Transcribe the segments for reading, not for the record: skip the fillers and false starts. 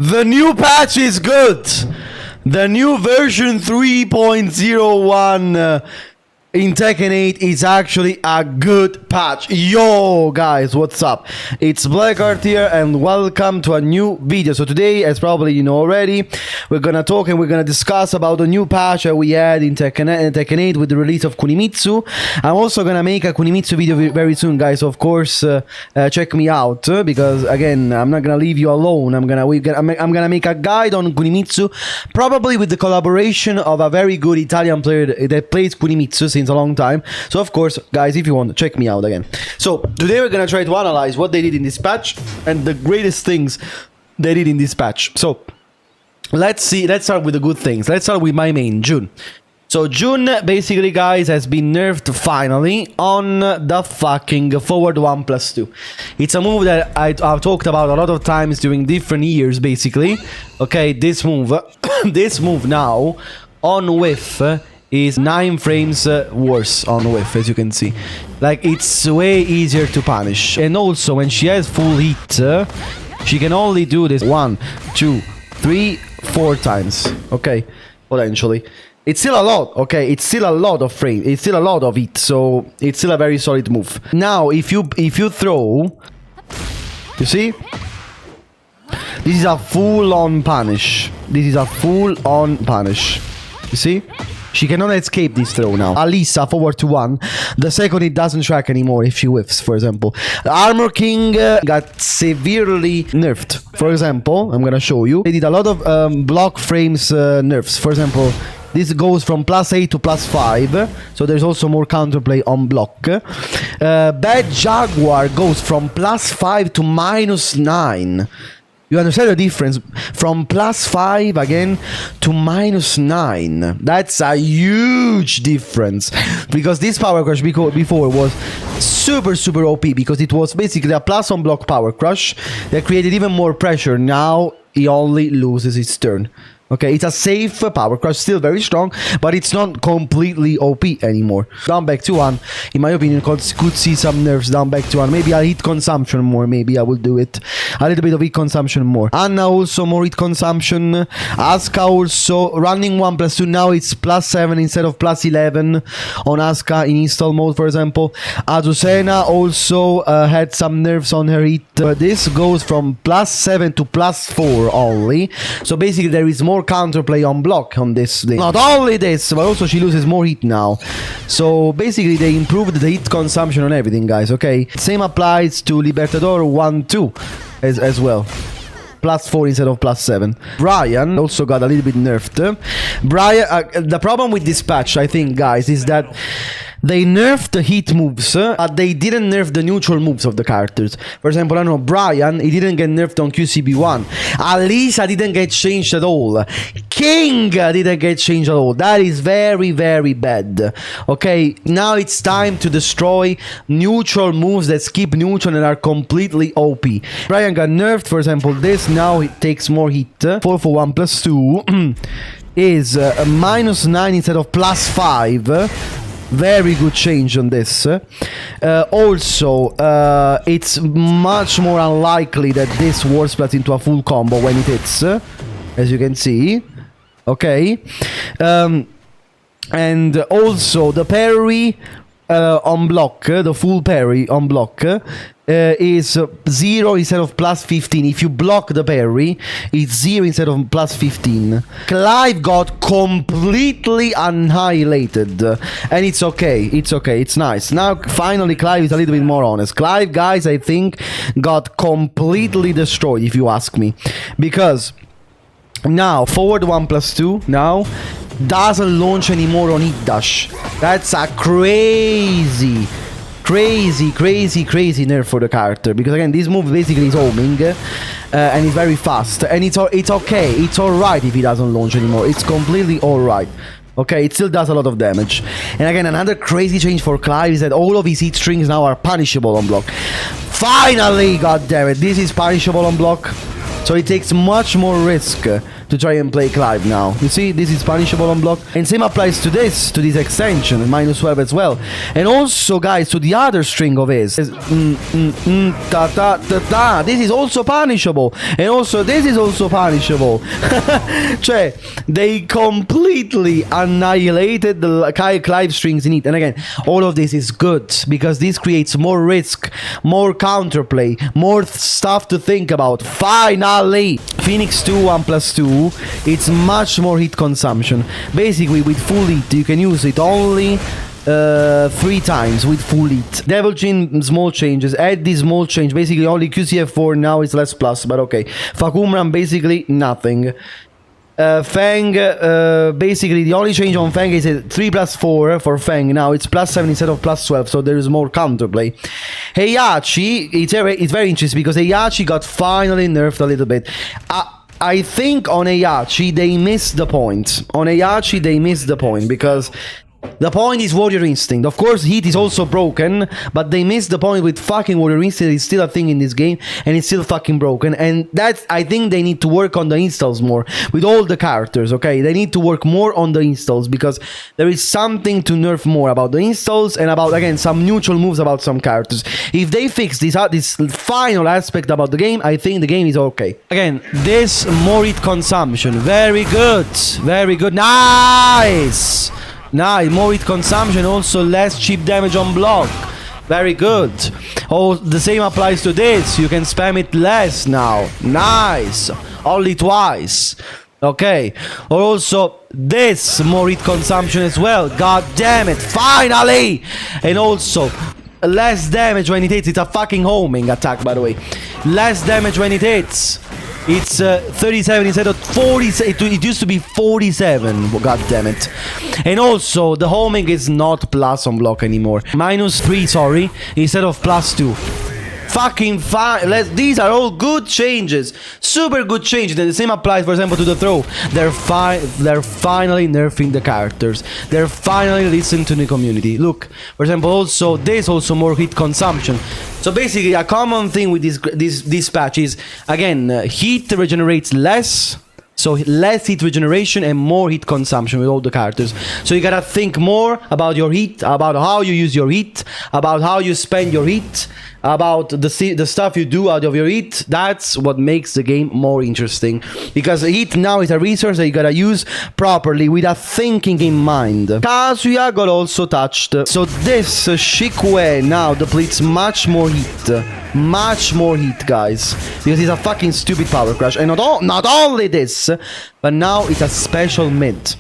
The new patch is good. The new version 3.01 in Tekken 8 is actually a good patch. Yo guys, what's up? It's Blackheart here and welcome to a new video. So today, as probably you know already, we're gonna talk and we're gonna discuss about the new patch that we had in Tekken 8 with the release of Kunimitsu. I'm also gonna make a Kunimitsu video very soon, guys. So of course, check me out because again, I'm not gonna leave you alone. I'm gonna make a guide on Kunimitsu, probably with the collaboration of a very good Italian player that plays Kunimitsu since a long time. So of course, guys, if you want, check me out again. So today we're gonna try to analyze what they did in this patch and the greatest things they did in this patch. So let's start with the good things. Let's start with my main, Jun. So Jun, basically, guys, has been nerfed finally on the fucking forward 1+2. It's a move that I've talked about a lot of times during different years, basically. Okay, this move, this move now on whiff is 9 frames worse on whiff, as you can see. Like, it's way easier to punish. And also, when she has full heat, she can only do this 1, 2, 3, 4 times. Okay, potentially. It's still a lot, okay? It's still a lot of frame. It's still a lot of heat, so it's still a very solid move. Now, if you throw, you see? This is a full-on punish. This is a full-on punish. You see? She cannot escape this throw now. Alisa, forward to 1. The second it doesn't track anymore if she whiffs, for example. The Armor King got severely nerfed. For example, I'm gonna show you. They did a lot of block frames nerfs. For example, this goes from +8 to +5. So there's also more counterplay on block. Bad Jaguar goes from +5 to -9. You understand the difference? From +5 again to -9. That's a huge difference. Because this power crush before was super OP. Because it was basically a plus on block power crush that created even more pressure. Now he only loses his turn. Okay, it's a safe power crush, still very strong, but it's not completely OP anymore. Down back to 1, in my opinion, could see some nerfs down back to 1. Maybe I'll hit consumption more, maybe I will do it. A little bit of hit consumption more. Anna also more hit consumption. Asuka also running 1+2, now it's +7 instead of +11 on Asuka in install mode, for example. Azucena also had some nerfs on her hit. This goes from +7 to +4 only. So basically there is more counterplay on block on this thing. Not only this, but also she loses more heat now. So basically they improved the heat consumption on everything, guys, okay? Same applies to Libertador 1-2 as well. +4 instead of +7. Bryan also got a little bit nerfed. Bryan, the problem with this patch, I think, guys, is that they nerfed the hit moves, but they didn't nerf the neutral moves of the characters. For example, I don't know, Bryan, he didn't get nerfed on QCB1. Alisa didn't get changed at all. King didn't get changed at all. That is very bad. Okay, now it's time to destroy neutral moves that skip neutral and are completely OP. Bryan got nerfed, for example, this, now it takes more hit. 4 for 1+2 is a -9 instead of +5. Very good change on this. Also, it's much more unlikely that this war splits into a full combo when it hits, as you can see. Okay. And also, the parry on block, the full parry on block, is 0 instead of +15. If you block the parry, it's 0 instead of +15. Clive got completely annihilated, and it's okay. It's okay. It's nice. Now, finally, Clive is a little bit more honest. Clive, guys, I think, got completely destroyed, if you ask me. Because now, forward 1+2, now, doesn't launch anymore on hit dash. That's a crazy nerf for the character, because again this move basically is homing and it's very fast, and it's okay, it's alright if he doesn't launch anymore. It's completely alright. Okay, it still does a lot of damage. And again, another crazy change for Clive is that all of his hit strings now are punishable on block. Finally, goddammit, this is punishable on block. So it takes much more risk to try and play Clive now. You see, this is punishable on block. And same applies to this extension, -12 as well. And also, guys, to the other string of his. Ta ta ta ta. This is also punishable. And also, this is also punishable. Cioè, they completely annihilated the Clive strings in it. And again, all of this is good because this creates more risk, more counterplay, more stuff to think about. Finally! Phoenix 2 1+2, it's much more hit consumption. Basically, with full hit, you can use it only 3 times with full hit. Devil Jin, small changes. Eddy, small change. Basically, only QCF4 now is less plus, but okay. Fahkumram, basically nothing. Feng, basically the only change on Feng is a 3+4 for Feng. Now it's +7 instead of +12, so there is more counterplay. Heihachi, it's very interesting because Heihachi got finally nerfed a little bit. I think on Heihachi they missed the point. On Heihachi they missed the point because the point is Warrior Instinct. Of course, Heat is also broken, but they missed the point with fucking Warrior Instinct. It's still a thing in this game, and it's still fucking broken. And that's, I think they need to work on the installs more with all the characters, okay? They need to work more on the installs because there is something to nerf more about the installs and about, again, some neutral moves about some characters. If they fix this final aspect about the game, I think the game is okay. Again, this more hit consumption. Very good. Very good. Nice! Nice, more hit consumption, also less cheap damage on block. Very good. Oh, the same applies to this. You can spam it less now. Nice. Only twice. Okay. Or also this more hit consumption as well. God damn it. Finally. And also less damage when it hits. It's a fucking homing attack, by the way. Less damage when it hits. It's 37 instead of 47. It used to be 47. God damn it. And also, the homing is not plus on block anymore. -3, sorry, instead of +2. Fucking fine. These are all good changes. Super good changes. And the same applies, for example, to the throw. They're finally nerfing the characters. They're finally listening to the community. Look, for example, also this also more hit consumption. So basically, a common thing with this patch is, again, heat regenerates less. So less hit regeneration and more hit consumption with all the characters. So you gotta think more about your hit, about how you use your hit, about how you spend your hit, about the stuff you do out of your hit. That's what makes the game more interesting. Because hit now is a resource that you gotta use properly with a thinking in mind. Kazuya got also touched. So this Shikue now depletes much more hit. Much more heat, guys, because it's a fucking stupid power crush. And not only this, but now it's a special mid.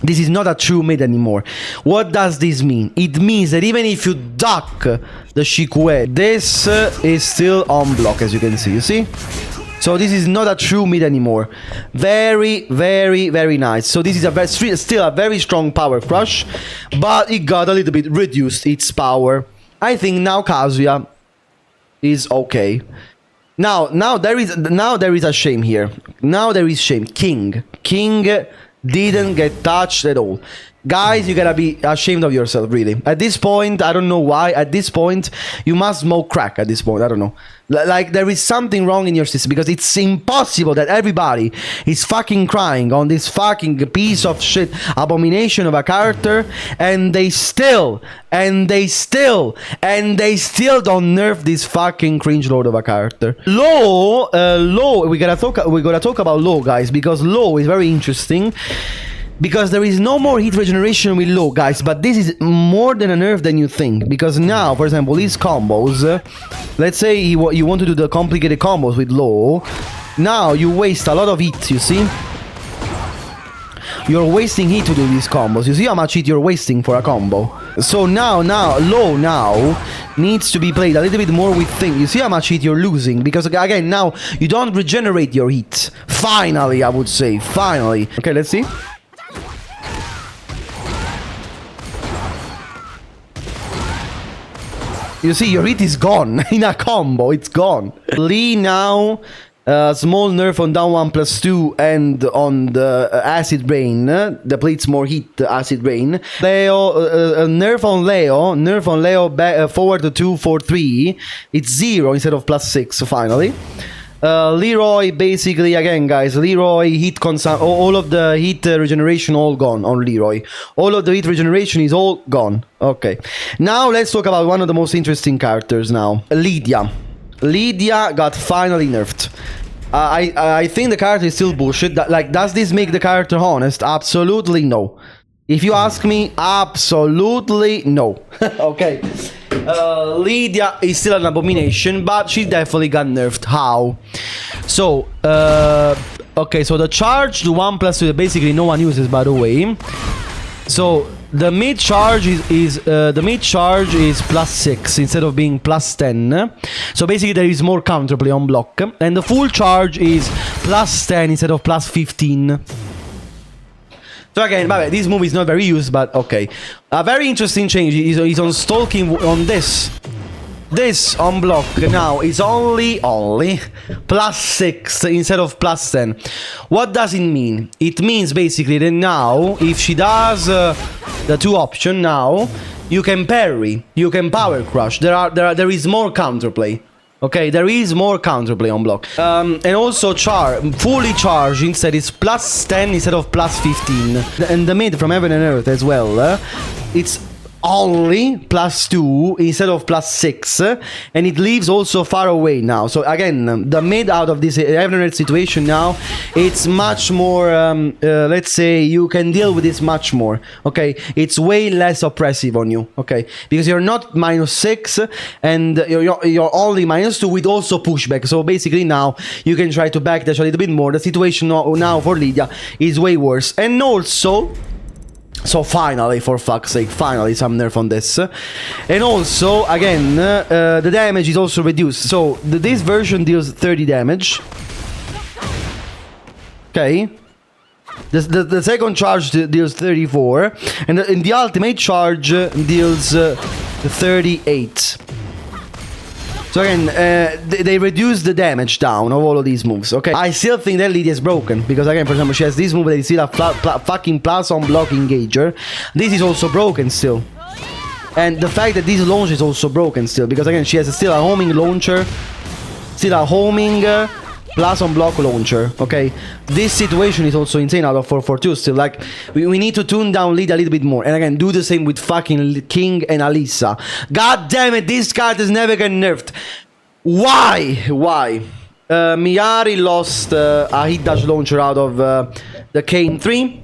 This is not a true mid anymore. What does this mean? It means that even if you duck the Shikue, this is still on block, as you can see. You see? So this is not a true mid anymore. Very, very, very nice. So this is still a very strong power crush, but it got a little bit reduced its power. I think now Kazuya is okay. Now there is a shame here. Now there is shame. King didn't get touched at all. Guys, you gotta be ashamed of yourself, really. At this point, I don't know why. At this point, you must smoke crack. At this point, I don't know. Like, there is something wrong in your system because it's impossible that everybody is fucking crying on this fucking piece of shit abomination of a character, and they still don't nerf this fucking cringe load of a character. Low. We gotta talk about low, guys, because low is very interesting. Because there is no more heat regeneration with low, guys, but this is more than a nerf than you think. Because now, for example, these combos, let's say you want to do the complicated combos with low, now you waste a lot of heat, you see? You're wasting heat to do these combos. You see how much heat you're wasting for a combo? So now, low now needs to be played a little bit more with things. You see how much heat you're losing? Because, again, now you don't regenerate your heat. Finally, I would say. Finally. Okay, let's see. You see, your hit is gone. In a combo, it's gone. Lee now, small nerf on down 1+2 and on the acid rain. Depletes more heat, acid rain. Leo, nerf on Leo, forward to 2 for 3. It's 0 instead of +6, finally. Leroy, basically, again, guys, Leroy heat all of the heat regeneration all gone on Leroy. All of the heat regeneration is all gone. Okay. Now let's talk about one of the most interesting characters now. Lidia. Lidia got finally nerfed. I think the character is still bullshit. Like, does this make the character honest? Absolutely no. If you ask me, absolutely no. Okay. Lidia is still an abomination, but she definitely got nerfed. How? So, okay, so the charge, the 1+2, basically no one uses, by the way. So the mid charge is +6 instead of being +10. So basically there is more counterplay on block, and the full charge is +10 instead of +15. So again, by the way, this move is not very used, but okay. A very interesting change is on stalking on this. This on block now is only +6 instead of +10. What does it mean? It means basically that now, if she does the two option now, you can parry, you can power crush. There is more counterplay. Okay, there is more counterplay on block. And also fully charged instead is +10 instead of +15. And the mid from Heaven and Earth as well, it's only +2 instead of +6, and it leaves also far away now. So again, the mid out of this Heaven and Earth situation now, it's much more, let's say, you can deal with this much more. Okay, it's way less oppressive on you. Okay, because you're not -6 and you're only -2 with also pushback. So basically now you can try to backdash a little bit more. The situation now for Lidia is way worse, and also. So finally, for fuck's sake, finally some nerf on this. And also, again, the damage is also reduced. So this version deals 30 damage. Okay. The second charge deals 34. And the ultimate charge deals 38. So again, they reduce the damage down of all of these moves, okay? I still think that Lidia is broken, because again, for example, she has this move that is still a fucking plus on block engager. This is also broken still. And the fact that this launch is also broken still, because again, she has still a homing launcher, still a homing plus on block launcher, okay? This situation is also insane out of 442 still. Like, we need to tune down Lidia a little bit more. And again, do the same with fucking King and Alisa. God damn it, this card is never getting nerfed. Why? Why? Miary lost a hit dash launcher out of the Kane 3.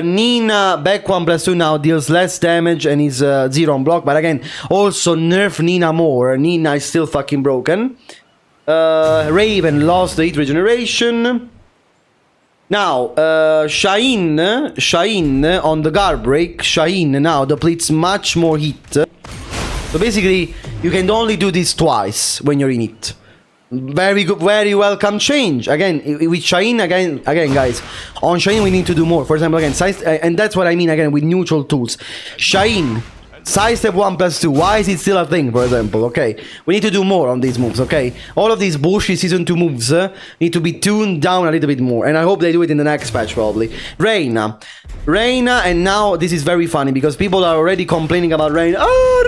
Nina back 1+2 now deals less damage and is 0 on block. But again, also nerf Nina more. Nina is still fucking broken. Raven lost the heat regeneration. Now, Shaheen on the guard break. Shaheen now depletes much more heat. So basically, you can only do this twice when you're in it. Very good, very welcome change. Again, with Shaheen, again, guys, on Shaheen we need to do more. For example, again, size, and that's what I mean again with neutral tools. Shaheen. Sidestep 1+2, why is it still a thing, for example? Okay, we need to do more on these moves, okay? All of these bullshit Season 2 moves need to be tuned down a little bit more, and I hope they do it in the next patch, probably. Reina, and now this is very funny, because people are already complaining about Reina. Oh,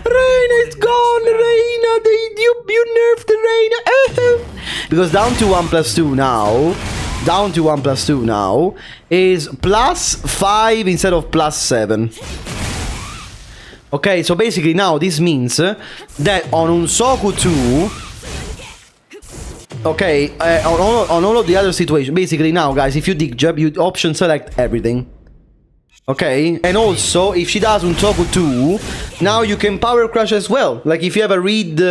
Reina is gone, Reina, you nerfed Reina. Because down to 1+2 now, is +5 instead of +7. Okay, so basically now this means that on Unsoku 2, okay, on all of the other situations, basically now, guys, if you dig jab, you option select everything. Okay, and also, if she does Unsoku 2, now you can power crush as well. Like, if you have a read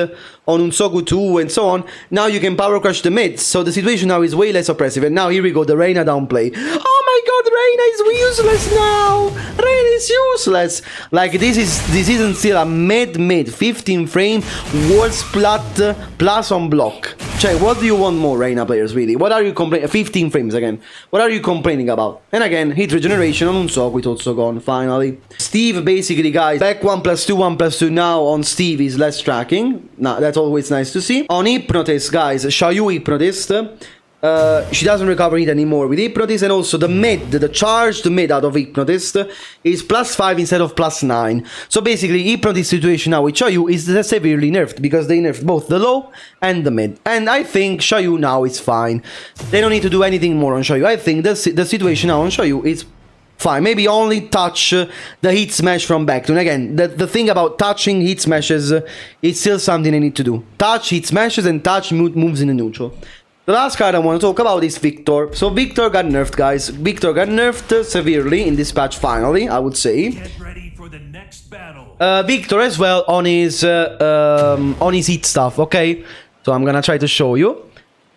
on Unsoku 2 and so on, now you can power crush the mids. So the situation now is way less oppressive. And now here we go, the Reina downplay. Oh my god, Reina is useless now! Reina is useless! Like, this isn't still a mid 15 frame world splat plus on block. Cioè, what do you want more, Reina players, really? What are you complaining? 15 frames again. What are you complaining about? And again, hit regeneration on Unsoku, it's also gone, finally. Steve, basically, guys, back 1+2 now on Steve is less tracking. Nah, that's always nice to see. On Hypnotist, guys, Xiaoyu Hypnotist. She doesn't recover it anymore with Hypnotist, and also the mid, the charged mid out of Hypnotist is +5 instead of +9. So basically, Hypnotist situation now with Xiaoyu is severely nerfed because they nerfed both the low and the mid. And I think Xiaoyu now is fine. They don't need to do anything more on Xiaoyu. I think the situation now on Xiaoyu is fine. Maybe only touch the hit smash from back. And again, the thing about touching hit smashes is still something they need to do. Touch hit smashes and touch moves in the neutral. The last card I want to talk about is Victor. So Victor got nerfed, guys. Victor got nerfed severely in this patch, finally, I would say. Get ready for the next battle. Victor as well on his hit stuff, okay? So I'm gonna try to show you.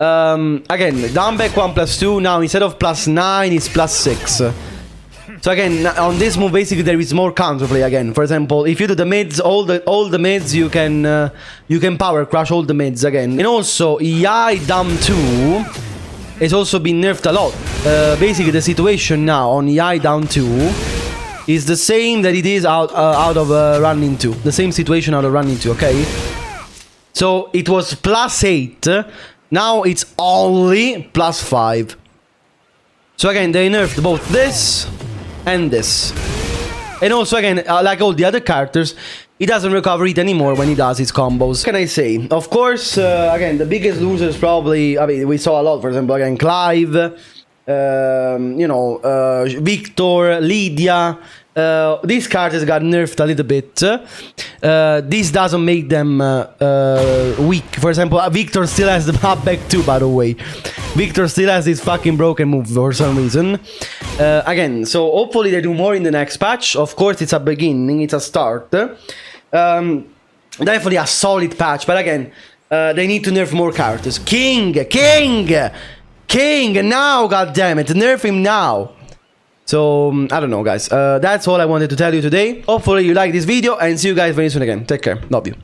Again, down back 1+2, now instead of +9, it's +6. So again, on this move, basically there is more counterplay again. For example, if you do the mids, all the mids, you can power crush all the mids again. And also, Yai down 2 has also been nerfed a lot. Basically, the situation now on Yai down 2 is the same that it is out of running 2. The same situation out of running 2, okay? So it was +8. Now it's only +5. So again, they nerfed both this and this. And also again, like all the other characters, he doesn't recover it anymore when he does his combos. What can I say? Of course, again, the biggest losers probably, I mean, we saw a lot, for example, again, Clive, you know, Victor, Lidia. These characters got nerfed a little bit. This doesn't make them weak. For example, Victor still has the up back too, by the way. Victor still has this fucking broken move for some reason. Again, so hopefully they do more in the next patch. Of course, it's a beginning, it's a start. Definitely a solid patch, but again, they need to nerf more characters. King, now, goddammit, nerf him now. So, I don't know, guys. That's all I wanted to tell you today. Hopefully you like this video, and see you guys very soon again. Take care. Love you.